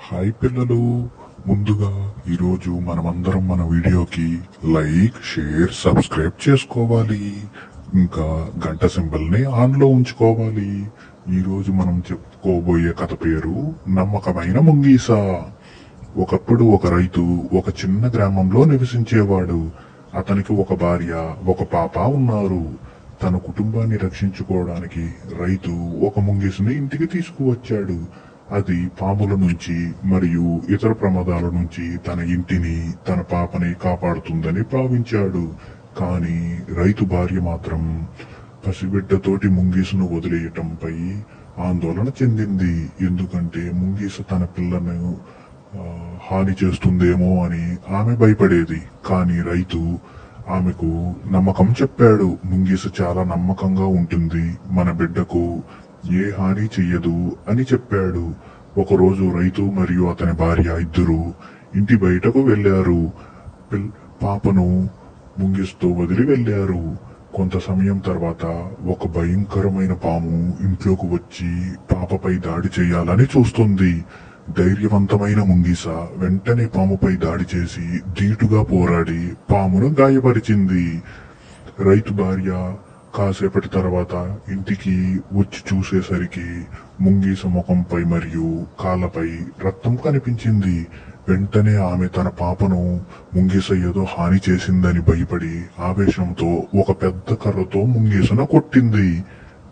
Hi పిల్లలు, ముందుగా ఈరోజు మనమందరం మన వీడియోకి లైక్, షేర్, సబ్స్క్రైబ్ చేసుకోవాలి. ఇంకా గంట సింబల్ ని ఆన్ లో ఉంచుకోవాలి. ఈరోజు మనం చెప్పుకోబోయే కథ పేరు నమ్మకమైన ముంగీస. ఒకప్పుడు ఒక రైతు ఒక చిన్న గ్రామంలో నివసించేవాడు. అతనికి ఒక భార్య, ఒక పాప ఉన్నారు. తన కుటుంబాన్ని రక్షించుకోవడానికి రైతు ఒక ముంగీసుని ఇంటికి తీసుకువచ్చాడు. అది పాముల నుంచి మరియు ఇతర ప్రమాదాల నుంచి తన ఇంటిని, తన పాపని కాపాడుతుందని భావించాడు. కానీ రైతు భార్య మాత్రం పసిబిడ్డతోటి ముంగీసును వదిలేయటంపై ఆందోళన చెందింది. ఎందుకంటే ముంగీసు తన పిల్లను హాని చేస్తుందేమో అని ఆమె భయపడేది. కానీ రైతు ఆమెకు నమ్మకం చెప్పాడు. ముంగీస చాలా నమ్మకంగా ఉంటుంది, మన బిడ్డకు ఏ హాని చెయ్యదు అని చెప్పాడు. ఒకరోజు రైతు మరియు అతని భార్య ఇద్దరు ఇంటి బయటకు వెళ్లారు. పాపను ముంగిస్తో వదిలి వెళ్లారు. కొంత సమయం తర్వాత ఒక భయంకరమైన పాము ఇంట్లోకి వచ్చి పాపపై దాడి చేయాలని చూస్తుంది. ధైర్యవంతమైన ముంగిస వెంటనే పాముపై దాడి చేసి ధీటుగా పోరాడి పామును గాయపరిచింది. రైతు భార్య కాసేపటి తర్వాత ఇంటికి వచ్చి చూసేసరికి ముంగీస ముఖంపై మరియు కాళ్ళపై రక్తం కనిపించింది. వెంటనే ఆమె తన పాపను ముంగీస ఏదో హాని చేసిందని భయపడి ఆవేశంతో ఒక పెద్ద కర్రతో ముంగీసను కొట్టింది.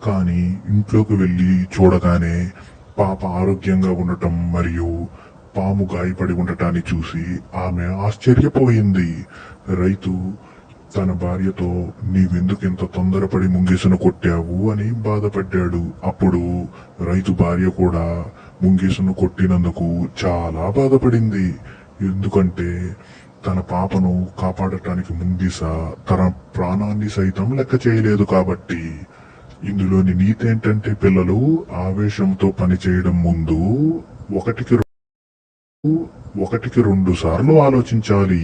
కానీ ఇంట్లోకి వెళ్లి చూడగానే పాప ఆరోగ్యంగా ఉండటం మరియు పాము గాయపడి ఉండటాన్ని చూసి ఆమె ఆశ్చర్యపోయింది. రైతు తన భార్యతో నీవెందుకు ఇంత తొందరపడి ముంగీసను కొట్టావు అని బాధపడ్డాడు. అప్పుడు రైతు భార్య కూడా ముంగీసను కొట్టినందుకు చాలా బాధపడింది. ఎందుకంటే తన పాపను కాపాడటానికి ముంగీస తన ప్రాణాన్ని సైతం లెక్క చేయలేదు కాబట్టి. ఇందులోని నీతి ఏంటంటే పిల్లలు, ఆవేశంతో పని చేయడం ముందు ఒకటికి 2 సార్లు ఆలోచించాలి.